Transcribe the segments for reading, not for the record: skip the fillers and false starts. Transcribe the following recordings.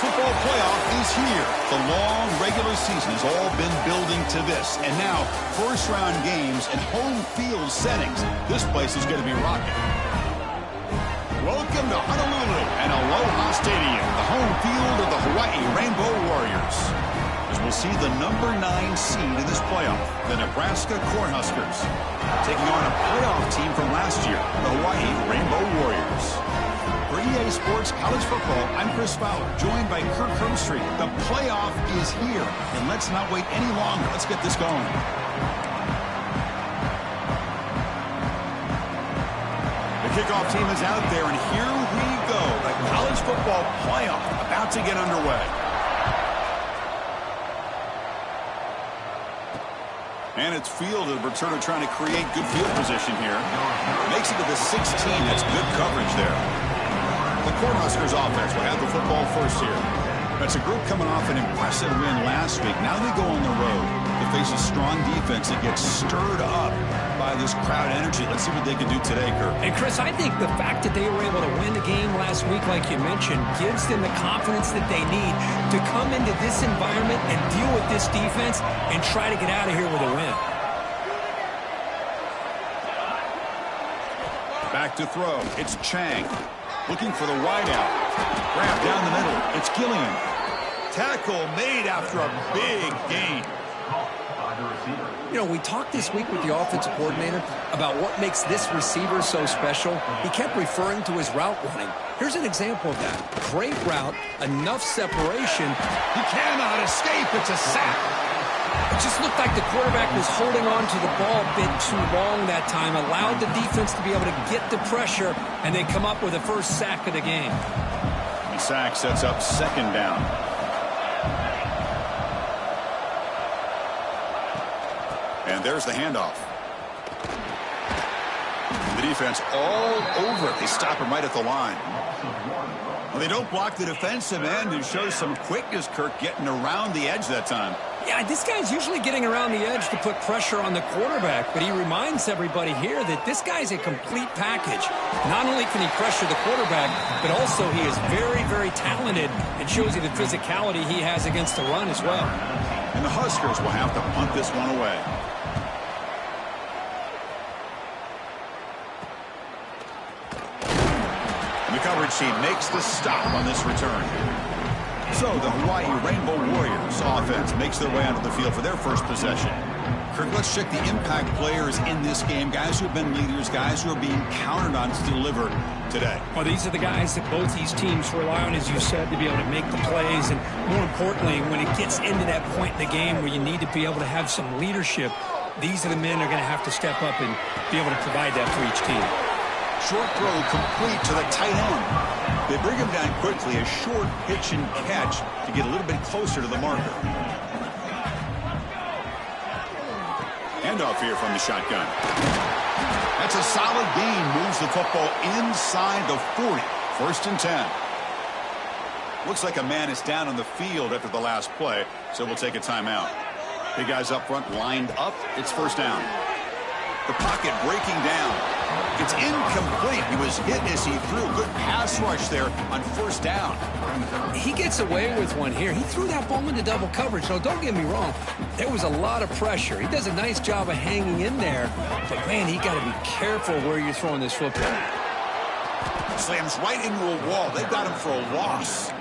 football playoff is here. The long regular season has all been building to this. And now, first-round games and home field settings. This place is going to be rocking. Welcome to Honolulu and Aloha Stadium, the home field of the Hawaii Rainbow Warriors. As we'll see the number 9 seed in this playoff, the Nebraska Cornhuskers, taking on a playoff team from last year, the Hawaii Rainbow Warriors. For EA Sports College Football, I'm Chris Fowler, joined by Kirk Herbstreit. The playoff is here, and let's not wait any longer. Let's get this going. The kickoff team is out there, and here we go. The college football playoff about to get underway. And it's fielded. Returner trying to create good field position here. Makes it to the 16. That's good coverage there. The Cornhuskers offense will have the football first here. That's a group coming off an impressive win last week. Now they go on the road to face a strong defense that gets stirred up by this crowd energy. Let's see what they can do today, Kirk. And Chris, I think the fact that they were able to win the game last week, like you mentioned, gives them the confidence that they need to come into this environment and deal with this defense and try to get out of here with a win. Back to throw. It's Chang. Looking for the wideout. Grab down the middle. It's Gillian. Tackle made after a big gain. You know, we talked this week with the offensive coordinator about what makes this receiver so special. He kept referring to his route running. Here's an example of that. Great route, enough separation. He cannot escape. It's a sack. It just looked like the quarterback was holding on to the ball a bit too long that time, allowed the defense to be able to get the pressure, and they come up with the first sack of the game. The sack sets up second down. And there's the handoff. The defense all over it. They stop him right at the line. Well, they don't block the defensive end and show some quickness, Kirk, getting around the edge that time. Yeah, this guy's usually getting around the edge to put pressure on the quarterback, but he reminds everybody here that this guy's a complete package. Not only can he pressure the quarterback, but also he is very, very talented and shows you the physicality he has against the run as well. And the Huskers will have to punt this one away. And the coverage team makes the stop on this return. So the Hawaii Rainbow Warriors offense makes their way onto the field for their first possession. Kirk, let's check the impact players in this game. Guys who have been leaders, guys who are being counted on to deliver today. Well, these are the guys that both these teams rely on, as you said, to be able to make the plays. And more importantly, when it gets into that point in the game where you need to be able to have some leadership, these are the men that are going to have to step up and be able to provide that for each team. Short throw complete to the tight end. They bring him down quickly, a short pitch and catch to get a little bit closer to the marker. Handoff here from the shotgun. That's a solid gain. Moves the football inside the 40. First and 10. Looks like a man is down on the field after the last play, so we'll take a timeout. Big guys up front lined up. It's first down. The pocket breaking down. It's incomplete. He was hit as he threw. Good pass rush there on first down. He gets away with one here. He threw that ball into double coverage. No, don't get me wrong. There was a lot of pressure. He does a nice job of hanging in there. But, man, he got to be careful where you're throwing this football. Slams right into a wall. They got him for a loss.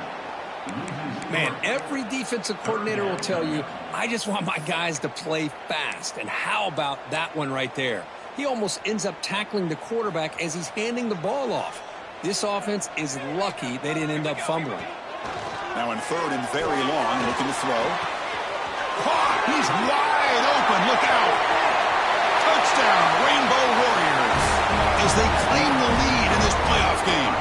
Man, every defensive coordinator will tell you, I just want my guys to play fast. And how about that one right there? He almost ends up tackling the quarterback as he's handing the ball off. This offense is lucky they didn't end up fumbling. Now in third and very long, looking to throw. Caught! He's wide open. Look out! Touchdown, Rainbow Warriors, as they claim the lead in this playoff game.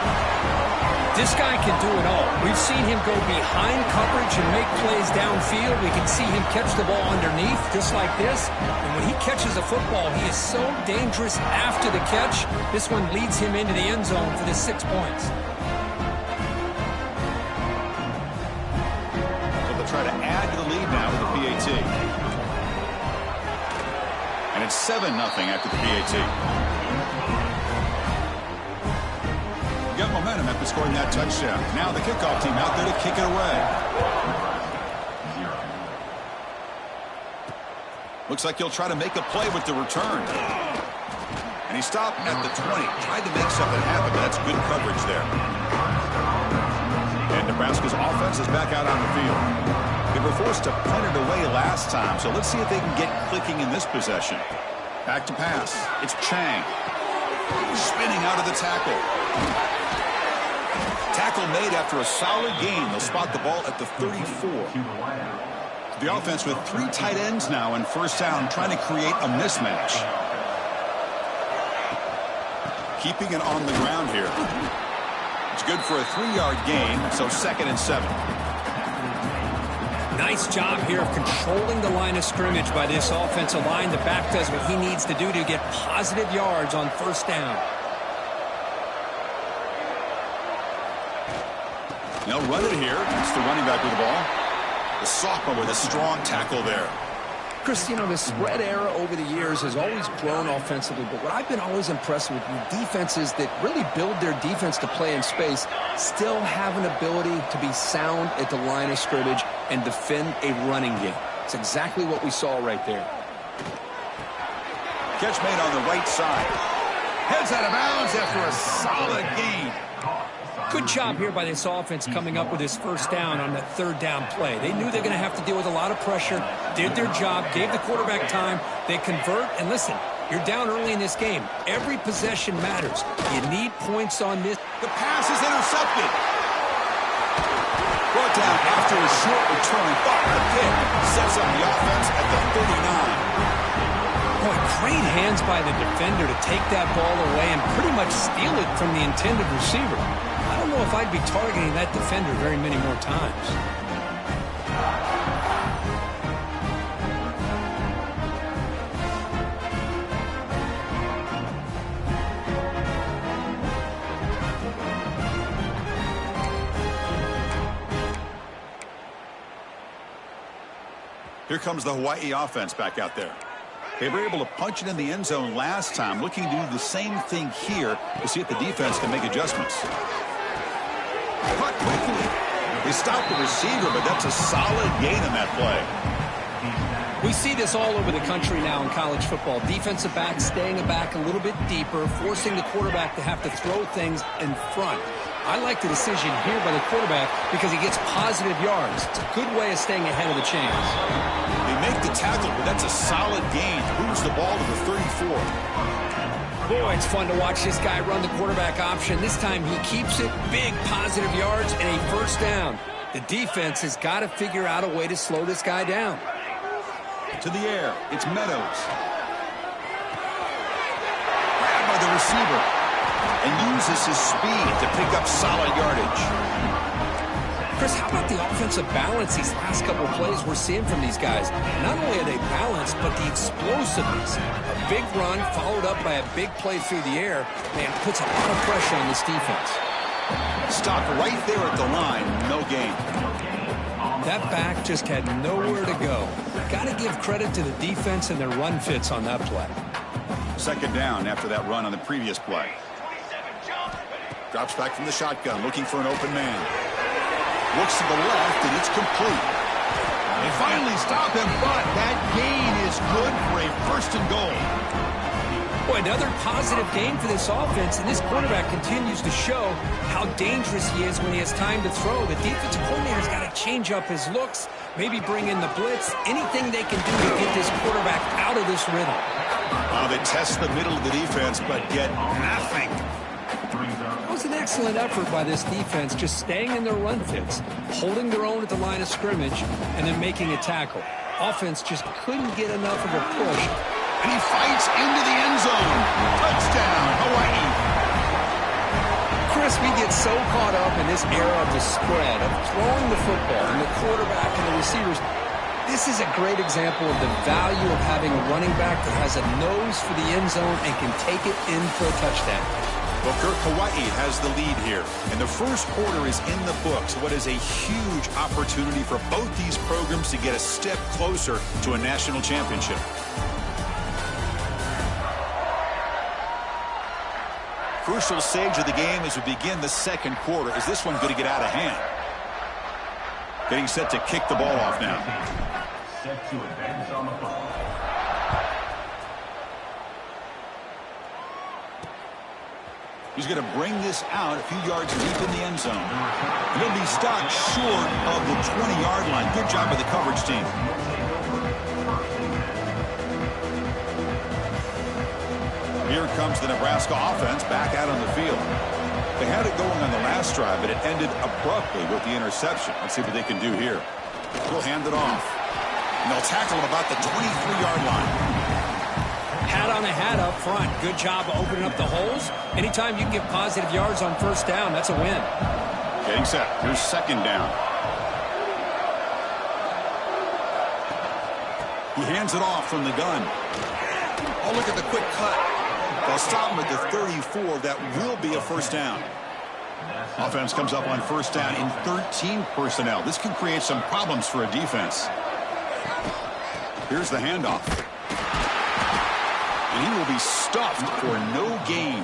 This guy can do it all. We've seen him go behind coverage and make plays downfield. We can see him catch the ball underneath, just like this. And when he catches a football, he is so dangerous after the catch. This one leads him into the end zone for the 6 points. So they'll try to add to the lead now with the PAT. And it's 7-0 after the PAT. Got momentum momentum after scoring that touchdown. Now the kickoff team out there to kick it away. Looks like he'll try to make a play with the return. And he stopped at the 20. Tried to make something happen, but that's good coverage there. And Nebraska's offense is back out on the field. They were forced to punt it away last time, so let's see if they can get clicking in this possession. Back to pass. It's Chang. Spinning out of the tackle. Tackle made after a solid gain. They'll spot the ball at the 34. The offense with 3 tight ends now in first down, trying to create a mismatch. Keeping it on the ground here. It's good for a 3-yard gain, so 2nd and 7. Nice job here of controlling the line of scrimmage by this offensive line. The back does what he needs to do to get positive yards on first down. They'll run it here. It's the running back with the ball. The sophomore with a strong tackle there. Chris, you know, the spread era over the years has always grown offensively, but what I've been always impressed with defenses that really build their defense to play in space still have an ability to be sound at the line of scrimmage and defend a running game. It's exactly what we saw right there. Catch made on the right side. Heads out of bounds after a solid gain. Good job here by this offense coming up with his first down on that 3rd down play. They knew they're going to have to deal with a lot of pressure, did their job, gave the quarterback time. They convert, and listen, you're down early in this game. Every possession matters. You need points on this. The pass is intercepted. Brought down after a short return, but the pick sets up the offense at the 39. Boy, great hands by the defender to take that ball away and pretty much steal it from the intended receiver. I don't know if I'd be targeting that defender very many more times. Here comes the Hawaii offense back out there. They were able to punch it in the end zone last time, looking to do the same thing here to see if the defense can make adjustments. Caught quickly. They stopped the receiver, but that's a solid gain in that play. We see this all over the country now in college football. Defensive backs staying back a little bit deeper, forcing the quarterback to have to throw things in front. I like the decision here by the quarterback because he gets positive yards. It's a good way of staying ahead of the chains. They make the tackle, but that's a solid gain. Moves the ball to the 34. Boy, it's fun to watch this guy run the quarterback option. This time he keeps it, big positive yards, and a first down. The defense has got to figure out a way to slow this guy down. To the air, it's Meadows. Grabbed by the receiver. And uses his speed to pick up solid yardage. Chris, how about the offensive balance these last couple of plays we're seeing from these guys? Not only are they balanced, but the explosiveness. A big run followed up by a big play through the air, man, puts a lot of pressure on this defense. Stopped right there at the line, no gain. That back just had nowhere to go. Got to give credit to the defense and their run fits on that play. 2nd down after that run on the previous play. Drops back from the shotgun, looking for an open man. Looks to the left, and it's complete. They finally stop him, but that gain is good for a 1st and goal. Boy, another positive game for this offense, and this quarterback continues to show how dangerous he is when he has time to throw. The defensive coordinator's got to change up his looks, maybe bring in the blitz, anything they can do to get this quarterback out of this rhythm. They test the middle of the defense, but get nothing. That was an excellent effort by this defense, just staying in their run fits, holding their own at the line of scrimmage, and then making a tackle. Offense just couldn't get enough of a push. And he fights into the end zone. Touchdown, Hawaii. Chris, we get so caught up in this era of the spread, of throwing the football and the quarterback and the receivers. This is a great example of the value of having a running back that has a nose for the end zone and can take it in for a touchdown. Booker, Hawaii has the lead here, and the first quarter is in the books. What is a huge opportunity for both these programs to get a step closer to a national championship. Crucial stage of the game as we begin the second quarter. Is this one going to get out of hand? Getting set to kick the ball off now. Set to advance on the ball. He's going to bring this out a few yards deep in the end zone. And he'll be stopped short of the 20-yard line. Good job by the coverage team. Here comes the Nebraska offense back out on the field. They had it going on the last drive, but it ended abruptly with the interception. Let's see what they can do here. He'll hand it off. And they'll tackle him about the 23-yard line. Hat on a hat up front. Good job of opening up the holes. Anytime you can get positive yards on first down, that's a win. Getting set. Here's second down. He hands it off from the gun. Oh, look at the quick cut. They'll stop him at the 34. That will be a first down. Offense comes up on first down in 13 personnel. This can create some problems for a defense. Here's the handoff. And he will be stuffed for no gain.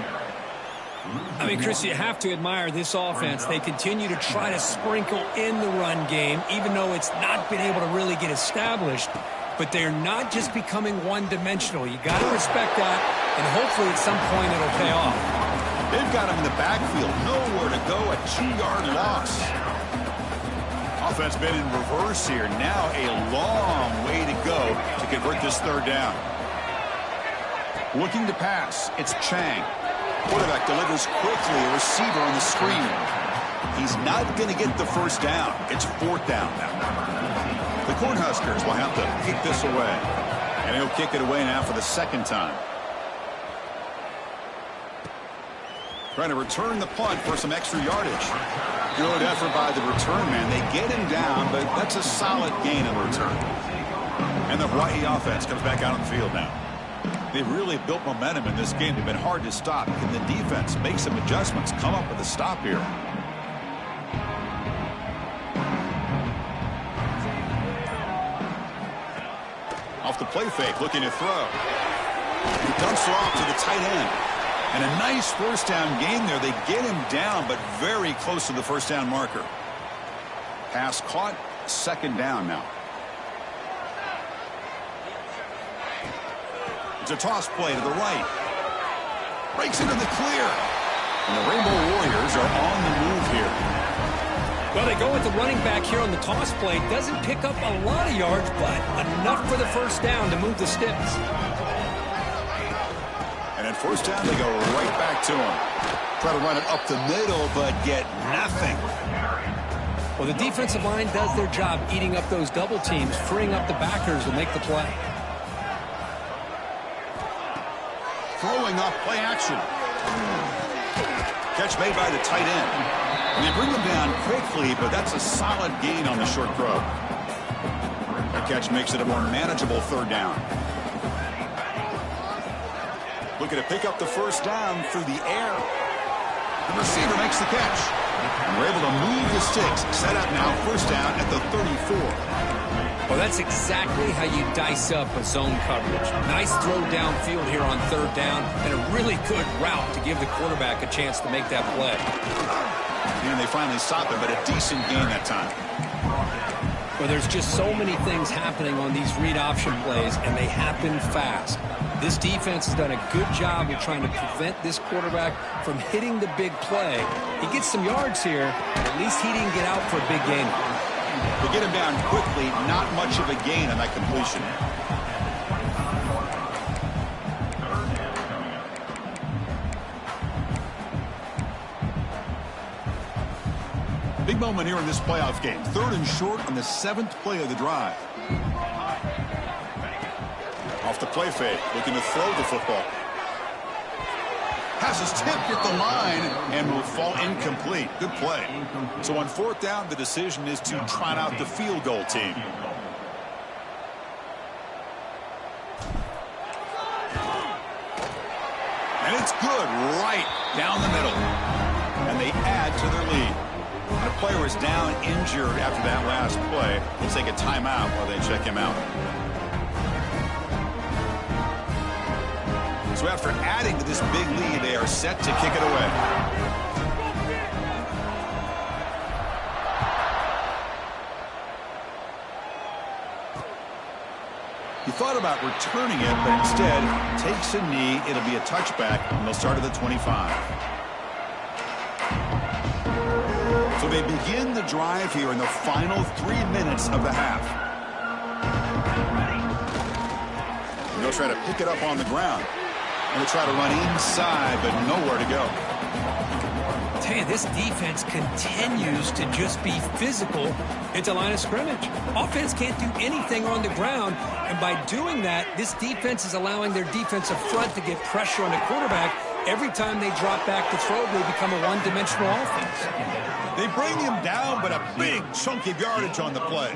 I mean, Chris, you have to admire this offense. They continue to try to sprinkle in the run game, even though it's not been able to really get established. But they're not just becoming one-dimensional. You got to respect that, and hopefully at some point it'll pay off. They've got him in the backfield. Nowhere to go. A 2-yard loss. Offense been in reverse here. Now a long way to go to convert this third down. Looking to pass. It's Chang. Quarterback delivers quickly. A receiver on the screen. He's not going to get the first down. It's fourth down now. The Cornhuskers will have to kick this away. And he'll kick it away now for the second time. Trying to return the punt for some extra yardage. Good effort by the return man. They get him down, but that's a solid gain in return. And the Hawaii offense comes back out on the field now. They've really built momentum in this game. They've been hard to stop. Can the defense make some adjustments, come up with a stop here? Off the play fake, looking to throw. He dumps it off to the tight end. And a nice first down gain there. They get him down, but very close to the first down marker. Pass caught, second down now. It's a toss play to the right. Breaks into the clear. And the Rainbow Warriors are on the move here. Well, they go with the running back here on the toss play. Doesn't pick up a lot of yards, but enough for the first down to move the sticks. And at first down, they go right back to him. Try to run it up the middle, but get nothing. Well, the defensive line does their job eating up those double teams, freeing up the backers to make the play. Throwing off play action. Catch made by the tight end. And they bring him down quickly, but that's a solid gain on the short throw. That catch makes it a more manageable third down. Looking to pick up the first down through the air. The receiver makes the catch. And we're able to move the sticks. Set up now, first down at the 34. Well, that's exactly how you dice up a zone coverage. Nice throw downfield here on third down, and a really good route to give the quarterback a chance to make that play. And they finally stop it, but a decent gain that time. Well, there's just so many things happening on these read option plays, and they happen fast. This defense has done a good job of trying to prevent this quarterback from hitting the big play. He gets some yards here, but at least he didn't get out for a big gain. They get him down quickly, not much of a gain on that completion. Big moment here in this playoff game. Third and short on the 7th play of the drive. Off the play fake, looking to throw the football. Pass is tipped at the line and will fall incomplete. Good play. So on fourth down, the decision is to trot out the field goal team. And it's good right down the middle. And they add to their lead. The player is down injured after that last play. We'll take a timeout while they check him out. So after adding to this big lead, they are are set to kick it away. He thought about returning it, but instead takes a knee. It'll be a touchback, and they'll start at the 25. So they begin the drive here in the final 3 minutes of the half. And they'll try to pick it up on the ground. And they'll try to run inside, but nowhere to go. I tell you, this defense continues to just be physical at the line of scrimmage. Offense can't do anything on the ground, and by doing that, this defense is allowing their defensive front to get pressure on the quarterback. Every time they drop back to throw, they become a one-dimensional offense. They bring him down, but a big chunk of yardage on the play.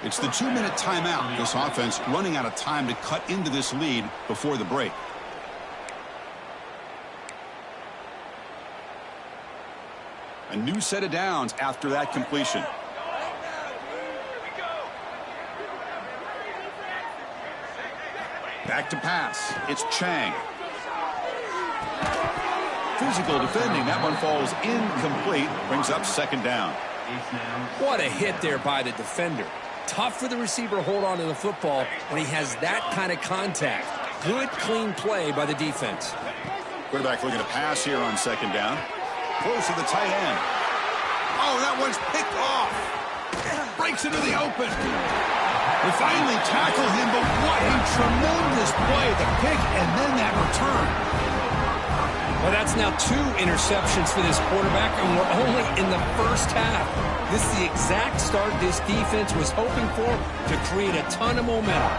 It's the 2-minute timeout. This offense running out of time to cut into this lead before the break. A new set of downs after that completion. Back to pass. It's Chang. Physical defending. That one falls incomplete. Brings up second down. What a hit there by the defender. Tough for the receiver to hold on to the football when he has that kind of contact. Good, clean play by the defense. Quarterback looking to pass here on second down. Close to the tight end. Oh, that one's picked off. Breaks into the open. They finally tackle him, but what a tremendous play. The pick and then that return. Well, that's now 2 interceptions for this quarterback, and we're only in the first half. This is the exact start this defense was hoping for to create a ton of momentum.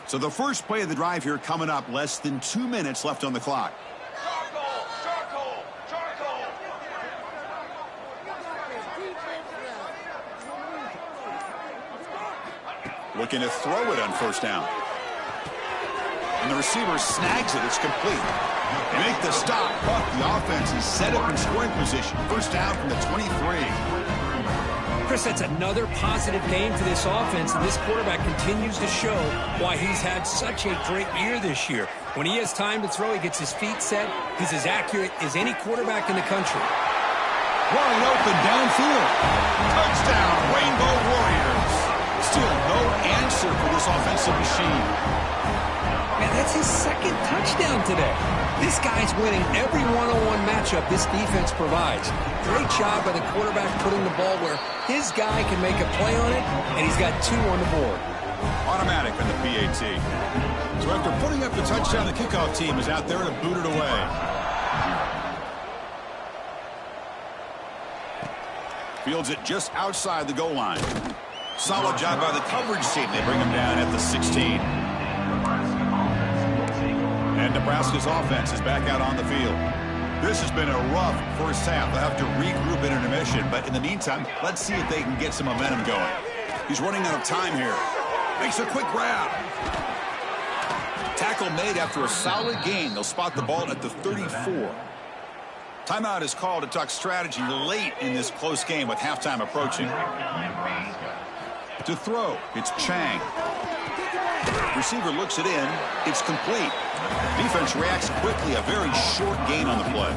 So the first play of the drive here coming up. Less than 2 minutes left on the clock. Looking to throw it on first down. And the receiver snags it. It's complete. They make the stop, but the offense is set up in scoring position. First down from the 23. Chris, that's another positive game for this offense, and this quarterback continues to show why he's had such a great year this year. When he has time to throw, he gets his feet set. He's as accurate as any quarterback in the country. Wide open downfield. Touchdown, Rainbow Warriors. Still no answer for this offensive machine. Man, that's his second touchdown today. This guy's winning every one-on-one matchup this defense provides. Great job by the quarterback putting the ball where his guy can make a play on it, and he's got 2 on the board. Automatic on the PAT. So after putting up the touchdown, the kickoff team is out there to boot it away. Fields it just outside the goal line. Solid job by the coverage team. They bring him down at the 16. And Nebraska's offense is back out on the field. This has been a rough first half. They'll have to regroup in intermission, but in the meantime, let's see if they can get some momentum going. He's running out of time here. Makes a quick grab. Tackle made after a solid gain. They'll spot the ball at the 34. Timeout is called to talk strategy late in this close game with halftime approaching. To throw, it's Chang. Receiver looks it in. It's complete. Defense reacts quickly. A very short gain on the play.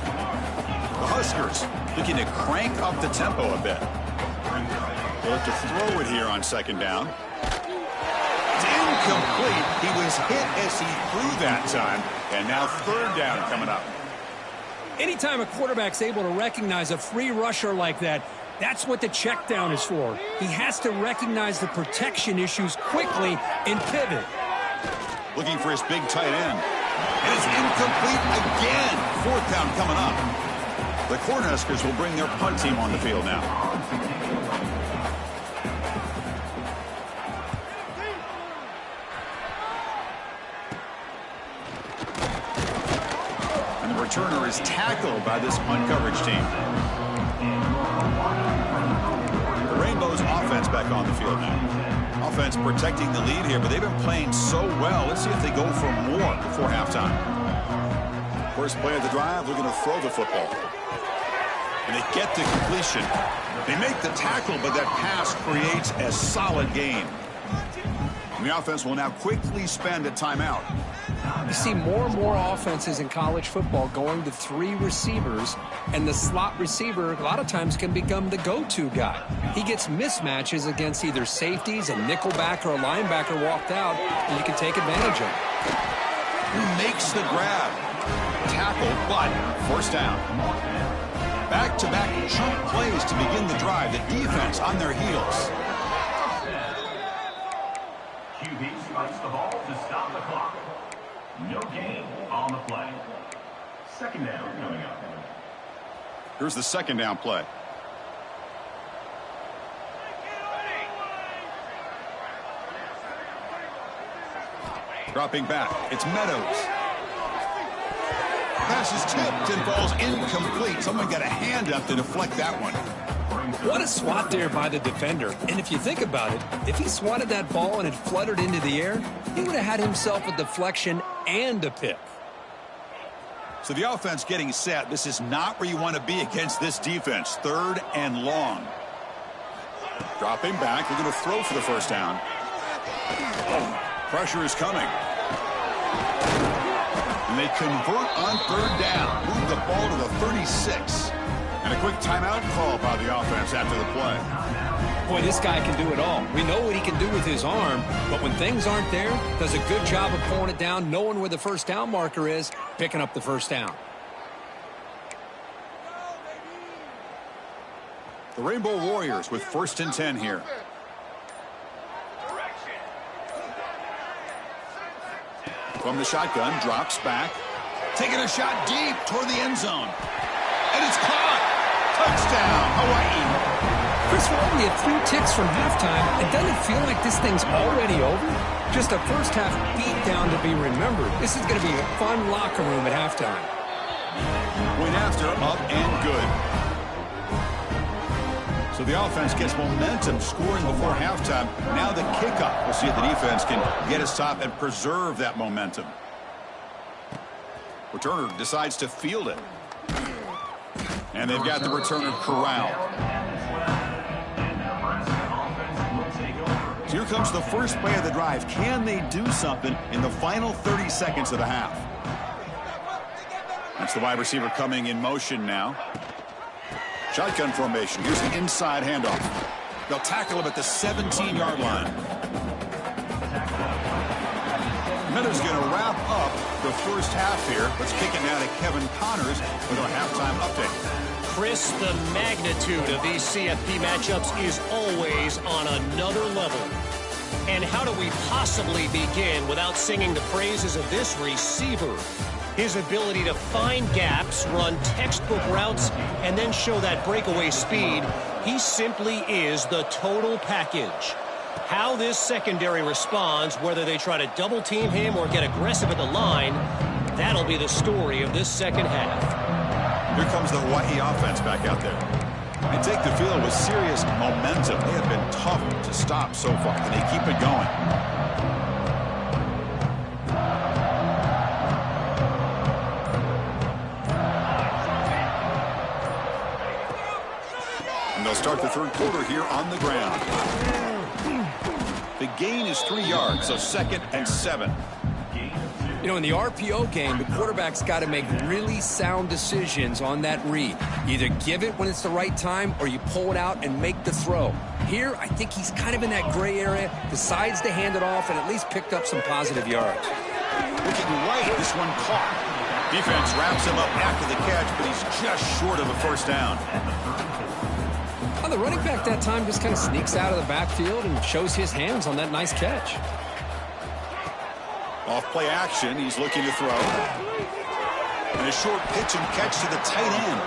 The Huskers looking to crank up the tempo a bit. They'll have to throw it here on second down. It's incomplete. He was hit as he threw that time. And now third down coming up. Anytime a quarterback's able to recognize a free rusher like that, that's what the check down is for. He has to recognize the protection issues quickly and pivot. Looking for his big tight end. And it's incomplete again. Fourth down coming up. The Cornhuskers will bring their punt team on the field now. And the returner is tackled by this punt coverage team. The Rainbows offense back on the field now. Offense protecting the lead here, but they've been playing so well. Let's see if they go for more before halftime. First play of the drive, they're going to throw the football. And they get the completion. They make the tackle, but that pass creates a solid gain. And the offense will now quickly spend a timeout. You see more and more offenses in college football going to 3 receivers, and the slot receiver a lot of times can become the go-to guy. He gets mismatches against either safeties, a nickelback, or a linebacker walked out, and you can take advantage of it. He makes the grab. Tackle, but first down. Back-to-back jump plays to begin the drive. The defense on their heels. QB spikes the ball to stop the clock. No gain on the play. Second down coming up. Here's the second down play. Dropping back. It's Meadows. Pass is tipped and falls incomplete. Someone got a hand up to deflect that one. What a swat there by the defender. And if you think about it, if he swatted that ball and it fluttered into the air, he would have had himself a deflection and a pick. So the offense getting set. This is not where you want to be against this defense. 3rd and long. Dropping back. We're going to throw for the first down. Pressure is coming. And they convert on 3rd down. Move the ball to the 36. And a quick timeout call by the offense after the play. Boy, this guy can do it all. We know what he can do with his arm, but when things aren't there, does a good job of pulling it down, knowing where the first down marker is, picking up the first down. The Rainbow Warriors with 1st and 10 here. From the shotgun, drops back. Taking a shot deep toward the end zone. And it's caught. Touchdown, Hawaii. Chris, we're only at 3 ticks from halftime. It doesn't feel like this thing's already over. Just a first half beatdown to be remembered. This is going to be a fun locker room at halftime. Point after, up and good. So the offense gets momentum scoring before halftime. Now the kickoff. We'll see if the defense can get a stop and preserve that momentum. Returner decides to field it. And they've got the returner corralled. So here comes the first play of the drive. Can they do something in the final 30 seconds of the half? That's the wide receiver coming in motion now. Shotgun formation. Here's the inside handoff. They'll tackle him at the 17-yard line. Meadows going to wrap up the first half here. Let's kick it now to Kevin Connors with our halftime update. Chris, the magnitude of these CFP matchups is always on another level. And how do we possibly begin without singing the praises of this receiver? His ability to find gaps, run textbook routes, and then show that breakaway speed. He simply is the total package. How this secondary responds, whether they try to double team him or get aggressive at the line, that'll be the story of this second half. Here comes the Hawaii offense back out there. They take the field with serious momentum. They have been tough to stop so far, and they keep it going. And they'll start the 3rd quarter here on the ground. The gain is 3 yards, so 2nd and 7. You know, in the RPO game, the quarterback's got to make really sound decisions on that read. Either give it when it's the right time or you pull it out and make the throw. Here, I think he's kind of in that gray area, decides to hand it off and at least picked up some positive yards. Looking right, this one caught. Defense wraps him up after the catch, but he's just short of a first down. Well, the running back that time just kind of sneaks out of the backfield and shows his hands on that nice catch. Off play action, he's looking to throw. And a short pitch and catch to the tight end.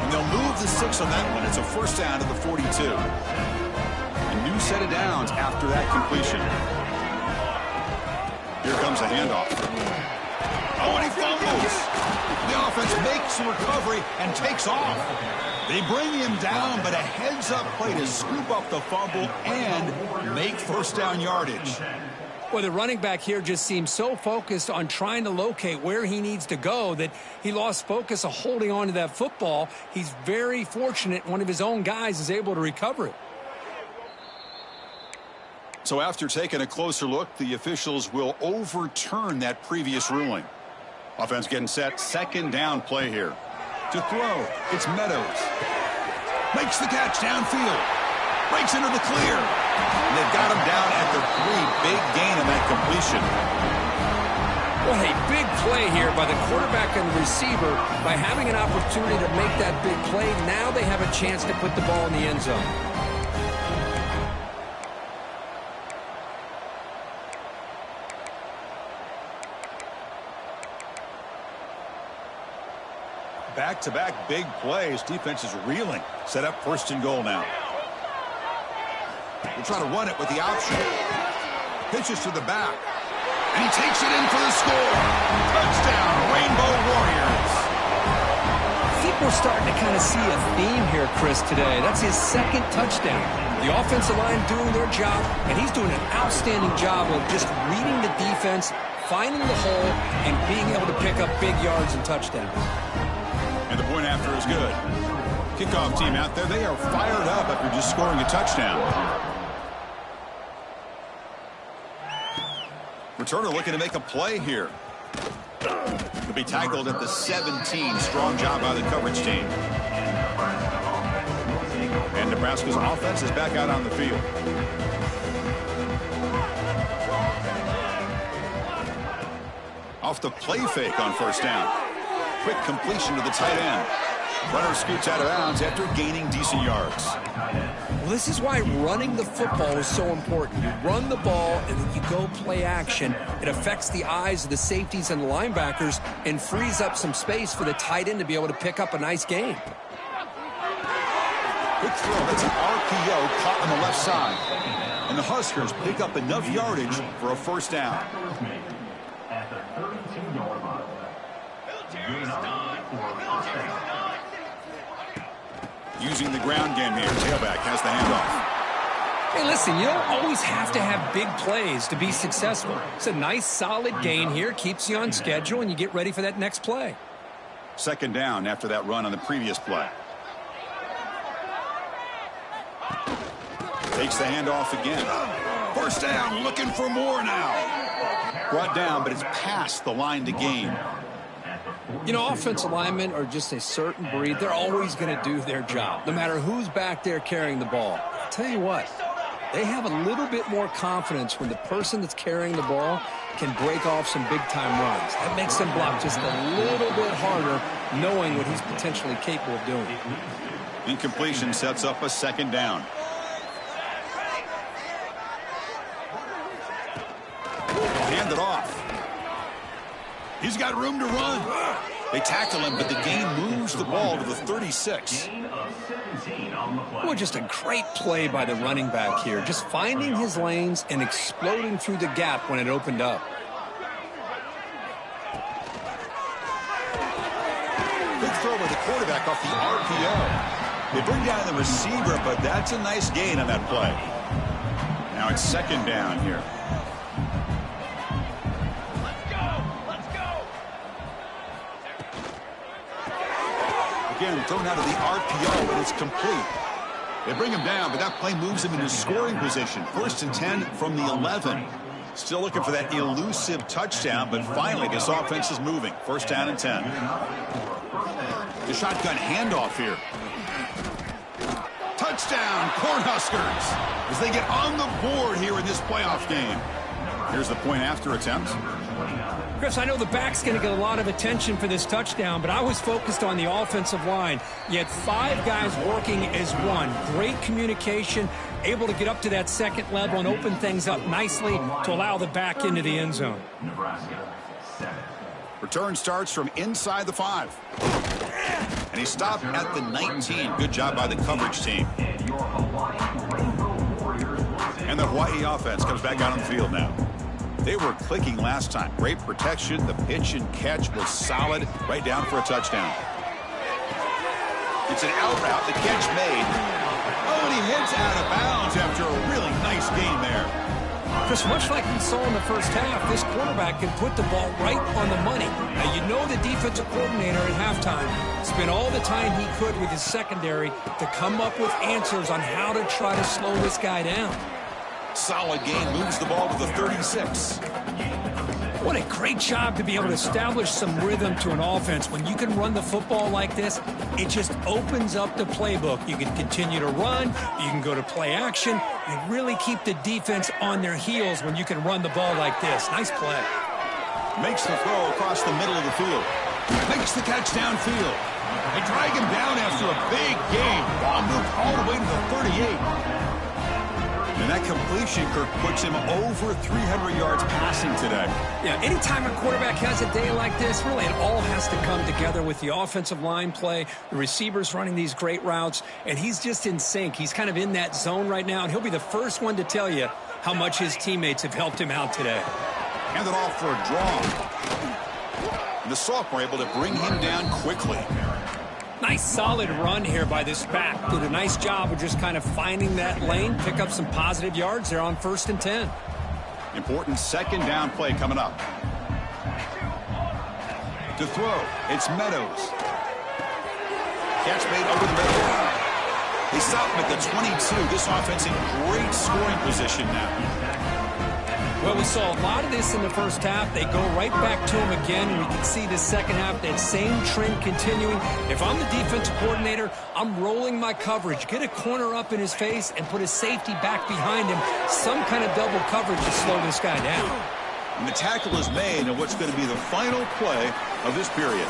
And they'll move the 6 on that one. It's a first down to the 42. A new set of downs after that completion. Here comes a handoff. Oh, and he fumbles. The offense makes the recovery and takes off. They bring him down, but a heads-up play to scoop up the fumble and make first down yardage. Well, the running back here just seems so focused on trying to locate where he needs to go that he lost focus of holding on to that football. He's very fortunate one of his own guys is able to recover it. So after taking a closer look, the officials will overturn that previous ruling. Offense getting set, second down play here. To throw, it's Meadows. Makes the catch downfield. Breaks into the clear. And they've got him down at the 3. Big gain on that completion. What a big play here by the quarterback and the receiver. By having an opportunity to make that big play, now they have a chance to put the ball in the end zone. Back-to-back big plays. Defense is reeling. Set up first and goal now. We'll try to run it with the option. Pitches to the back. And he takes it in for the score. Touchdown, Rainbow Warriors. I think we're starting to kind of see a theme here, Chris, today. That's his second touchdown. The offensive line doing their job, and he's doing an outstanding job of just reading the defense, finding the hole, and being able to pick up big yards and touchdowns. And the point after is good. Kickoff team out there, they are fired up after just scoring a touchdown. Returner looking to make a play here. He'll be tackled at the 17. Strong job by the coverage team. And Nebraska's offense is back out on the field. Off the play fake on first down. Quick completion to the tight end. Runner scoots out of bounds after gaining decent yards. Well, this is why running the football is so important. You run the ball and then you go play action. It affects the eyes of the safeties and the linebackers and frees up some space for the tight end to be able to pick up a nice gain. Quick throw. That's an RPO caught on the left side. And the Huskers pick up enough yardage for a first down. At the 32-yard line. Using the ground game here. Tailback has the handoff. Hey, listen, you don't always have to have big plays to be successful. It's a nice, solid gain here. Keeps you on schedule, and you get ready for that next play. Second down after that run on the previous play. Takes the handoff again. First down, looking for more now. Brought down, but it's past the line to gain. You know, offensive linemen are just a certain breed. They're always going to do their job, no matter who's back there carrying the ball. I'll tell you what, they have a little bit more confidence when the person that's carrying the ball can break off some big-time runs. That makes them block just a little bit harder, knowing what he's potentially capable of doing. Incompletion sets up a second down. Hand it off. He's got room to run. They tackle him, but the gain moves the ball to the 36. Boy, just a great play by the running back here. Just finding his lanes and exploding through the gap when it opened up. Good throw by the quarterback off the RPO. They bring down the receiver, but that's a nice gain on that play. Now it's second down here. Again, thrown out of the RPO, and it's complete. They bring him down, but that play moves him into scoring position. First and 10 from the 11. Still looking for that elusive touchdown, but finally this offense is moving. First down and 10. The shotgun handoff here. Touchdown, Cornhuskers, as they get on the board here in this playoff game. Here's the point after attempt. Chris, I know the back's going to get a lot of attention for this touchdown, but I was focused on the offensive line. You had 5 guys working as one. Great communication, able to get up to that second level and open things up nicely to allow the back into the end zone. Return starts from inside the 5. And he stopped at the 19. Good job by the coverage team. And the Hawaii offense comes back out on the field now. They were clicking last time. Great protection. The pitch and catch was solid. Right down for a touchdown. It's an out route, the catch made. Oh, and he heads out of bounds after a really nice gain there. Chris, much like we saw in the first half, this quarterback can put the ball right on the money. Now, you know the defensive coordinator at halftime spent all the time he could with his secondary to come up with answers on how to try to slow this guy down. Solid gain, moves the ball to the 36. What a great job to be able to establish some rhythm to an offense. When you can run the football like this, it just opens up the playbook. You can continue to run. You can go to play action. You really keep the defense on their heels when you can run the ball like this. Nice play. Makes the throw across the middle of the field. Makes the catch downfield. They drag him down after a big gain. Ball moved all the way to the 38. And that completion, Kirk, puts him over 300 yards passing today. Yeah, anytime a quarterback has a day like this, really it all has to come together with the offensive line play, the receivers running these great routes, and he's just in sync. He's kind of in that zone right now, and he'll be the first one to tell you how much his teammates have helped him out today. Hand it off for a draw. And the sophomore able to bring him down quickly. Nice solid run here by this back. Did a nice job of just kind of finding that lane, pick up some positive yards there on 1st and 10. Important second down play coming up. To throw, it's Meadows. Catch made over the middle. They stop him at the 22. This offense in great scoring position now. Well, we saw a lot of this in the first half. They go right back to him again, and we can see the second half, that same trend continuing. If I'm the defensive coordinator, I'm rolling my coverage. Get a corner up in his face and put a safety back behind him. Some kind of double coverage to slow this guy down. And the tackle is made on what's going to be the final play of this period.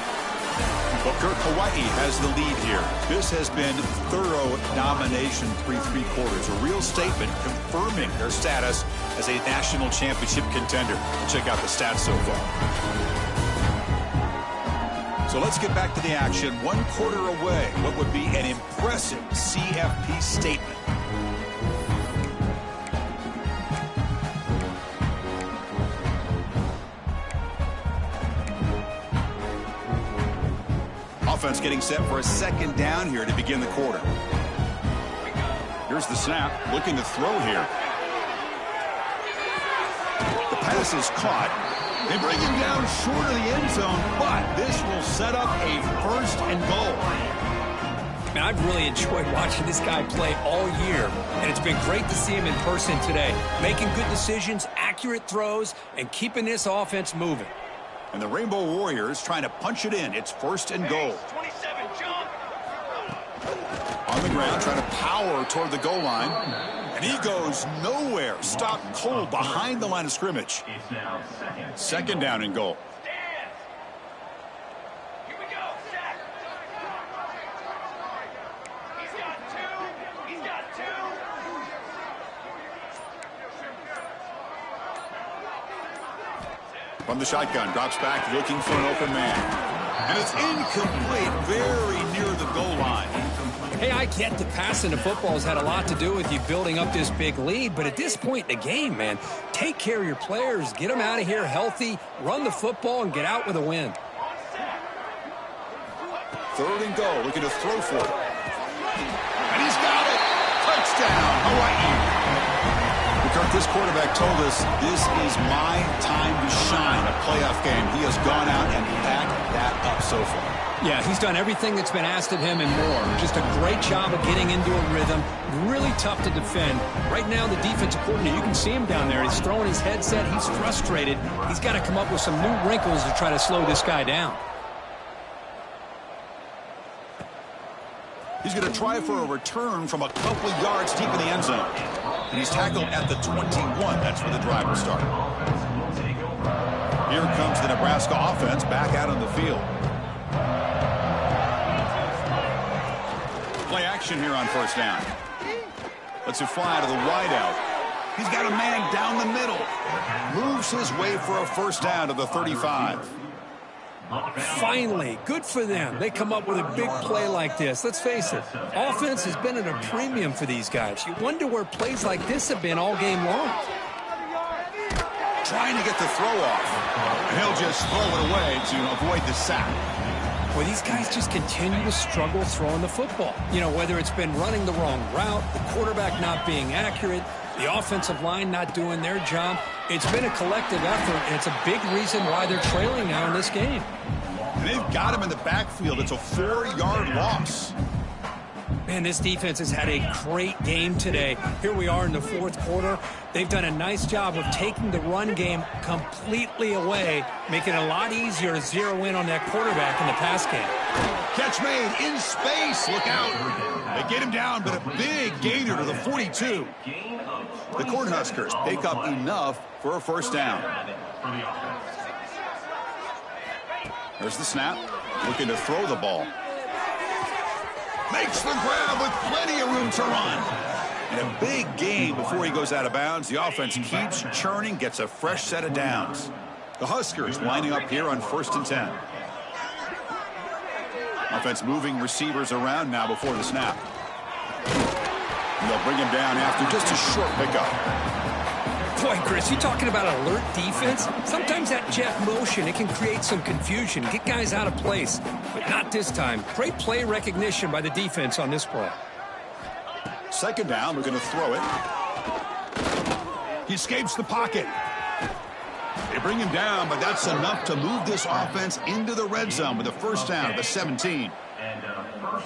Well, Kirk, Hawaii has the lead here. This has been thorough domination through 3 quarters. A real statement confirming their status as a national championship contender. Check out the stats so far. So let's get back to the action. 1 quarter away. What would be an impressive CFP statement? Offense getting set for a second down here to begin the quarter. Here's the snap, looking to throw here. The pass is caught. They bring him down short of the end zone, but this will set up a 1st and goal. Man, I've really enjoyed watching this guy play all year, and it's been great to see him in person today, making good decisions, accurate throws, and keeping this offense moving. And the Rainbow Warriors trying to punch it in. It's 1st and goal. 27, jump. On the ground, trying to power toward the goal line. And he goes nowhere. Stopped cold behind the line of scrimmage. It's now Second down and goal. Stand. Here we go. Set. He's got 2. He's got 2. From the shotgun, drops back, looking for an open man. And it's incomplete, very near the goal line. Hey, I get the passing of football has had a lot to do with you building up this big lead, but at this point in the game, man, take care of your players, get them out of here healthy, run the football, and get out with a win. 3rd and goal, looking to throw for it. And he's got it! Touchdown, Hawaii! Kirk, this quarterback told us this is my time to shine, a playoff game. He has gone out and backed that up so far. Yeah, he's done everything that's been asked of him and more. Just a great job of getting into a rhythm. Really tough to defend. Right now, the defensive coordinator, you can see him down there. He's throwing his headset. He's frustrated. He's got to come up with some new wrinkles to try to slow this guy down. He's going to try for a return from a couple yards deep in the end zone. And he's tackled at the 21. That's where the drive will start. Here comes the Nebraska offense back out on the field. Play action here on 1st down. Lets it fly to the wideout. He's got a man down the middle. Moves his way for a 1st down to the 35. Finally, good for them. They come up with a big play like this. Let's face it, offense has been at a premium for these guys. You wonder where plays like this have been all game long. Trying to get the throw off. And he'll just throw it away to avoid the sack. Well, these guys just continue to struggle throwing the football. You know, whether it's been running the wrong route, the quarterback not being accurate, the offensive line not doing their job. It's been a collective effort, and it's a big reason why they're trailing now in this game. And they've got him in the backfield. It's a 4-yard loss. Man, this defense has had a great game today. Here we are in the fourth quarter. They've done a nice job of taking the run game completely away, making it a lot easier to zero in on that quarterback in the pass game. Catch made in space. Look out. They get him down, but a big gainer to the 42. The Cornhuskers pick up enough for a first down. There's the snap. Looking to throw the ball. Makes the grab with plenty of room to run. And a big gain before he goes out of bounds. The offense keeps churning, gets a fresh set of downs. The Huskers lining up here on 1st and 10. Offense moving receivers around now before the snap. And they'll bring him down after just a short pickup. Boy, Chris, you talking about an alert defense? Sometimes that jet motion, it can create some confusion, get guys out of place. But not this time. Great play recognition by the defense on this play. Second down, we're going to throw it. He escapes the pocket. They bring him down, but that's enough to move this offense into the red zone with a first down at the 17.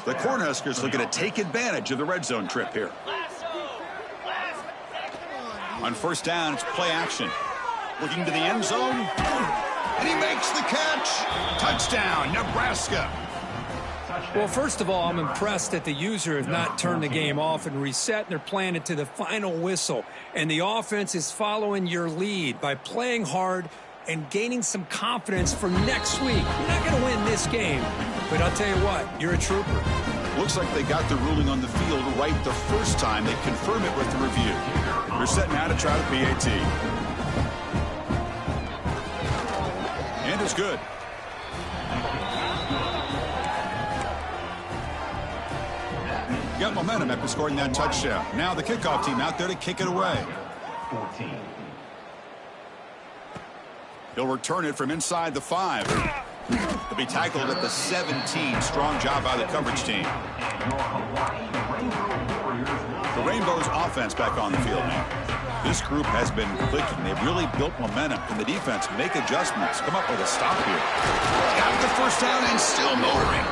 The Cornhuskers looking to take advantage of the red zone trip here. On first down, it's play action. Looking to the end zone. And he makes the catch. Touchdown, Nebraska. Well, first of all, I'm impressed that the user has not turned the game off and reset, and they're playing it to the final whistle. And the offense is following your lead by playing hard and gaining some confidence for next week. You're not going to win this game, but I'll tell you what, you're a trooper. Looks like they got the ruling on the field right the first time. They confirm it with the review. They're setting out to try the PAT. And it's good. Got momentum after scoring that touchdown. Now the kickoff team out there to kick it away. 14. He'll return it from inside the 5. He'll be tackled at the 17. Strong job by the coverage team. The Rainbows offense back on the field now. This group has been clicking. They've really built momentum. Can the defense make adjustments? Come up with a stop here. Got the first down and still motoring.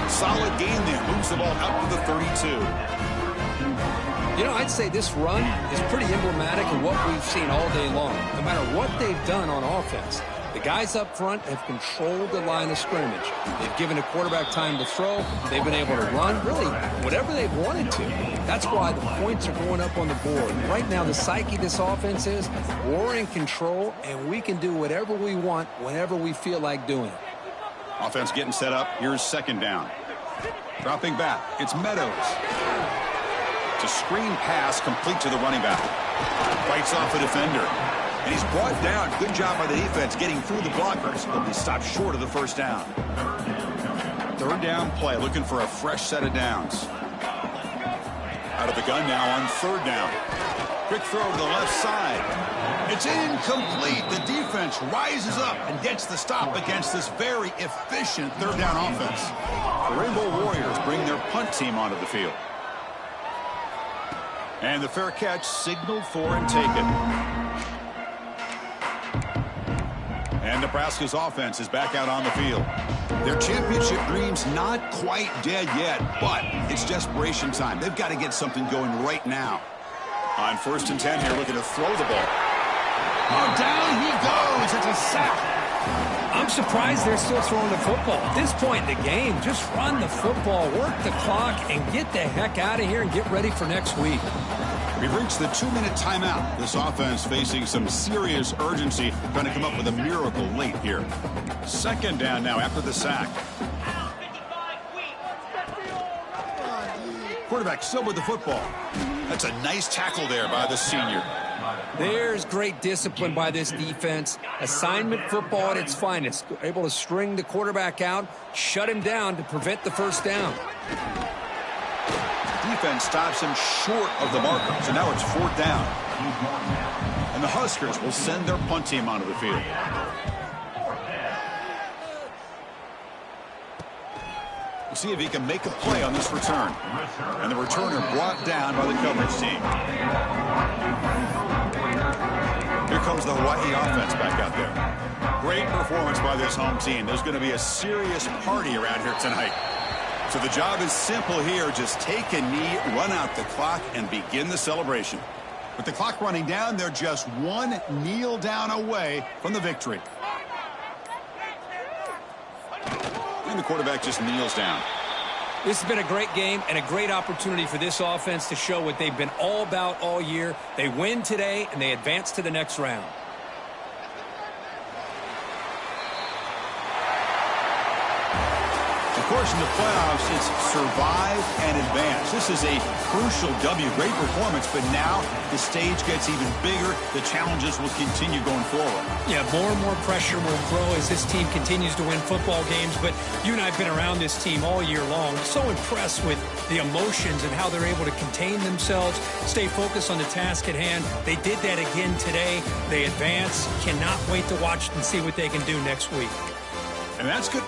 Solid gain there. Moves the ball up to the 32. You know, I'd say this run is pretty emblematic of what we've seen all day long. No matter what they've done on offense, the guys up front have controlled the line of scrimmage. They've given a quarterback time to throw. They've been able to run, really, whatever they've wanted to. That's why the points are going up on the board. Right now, the psyche of this offense is we're in control, and we can do whatever we want whenever we feel like doing it. Offense getting set up. Here's second down. Dropping back. It's Meadows. It's a screen pass complete to the running back. Fights off a defender. And he's brought down. Good job by the defense getting through the blockers. He'll be stopped short of the first down. Third down play. Looking for a fresh set of downs. Out of the gun now on third down. Quick throw to the left side. It's incomplete. The defense rises up and gets the stop against this very efficient third down offense. The Rainbow Warriors bring their punt team onto the field. And the fair catch signaled for and taken. And Nebraska's offense is back out on the field. Their championship dreams not quite dead yet, but it's desperation time. They've got to get something going right now. On 1st and 10 here, looking to throw the ball. Oh, down he goes. It's a sack. I'm surprised they're still throwing the football. At this point in the game, just run the football, work the clock, and get the heck out of here and get ready for next week. We've reached the 2-minute timeout. This offense facing some serious urgency, trying to come up with a miracle late here. Second down now after the sack. Quarterback still with the football. That's a nice tackle there by the senior. There's great discipline by this defense. Assignment football at its finest. Able to string the quarterback out, shut him down to prevent the first down. Defense stops him short of the marker, so now it's fourth down. And the Huskers will send their punt team onto the field. We'll see if he can make a play on this return. And the returner brought down by the coverage team. Here comes the Hawaii offense back out there. Great performance by this home team. There's going to be a serious party around here tonight. So the job is simple here. Just take a knee, run out the clock, and begin the celebration. With the clock running down, they're just one kneel down away from the victory. And the quarterback just kneels down. This has been a great game and a great opportunity for this offense to show what they've been all about all year. They win today, and they advance to the next round. Of course, in the playoffs, it's survive and advance. This is a crucial W. Great performance, but now the stage gets even bigger. The challenges will continue going forward. Yeah, more and more pressure will grow as this team continues to win football games. But you and I have been around this team all year long. So impressed with the emotions and how they're able to contain themselves, stay focused on the task at hand. They did that again today. They advance. Cannot wait to watch and see what they can do next week. And that's good.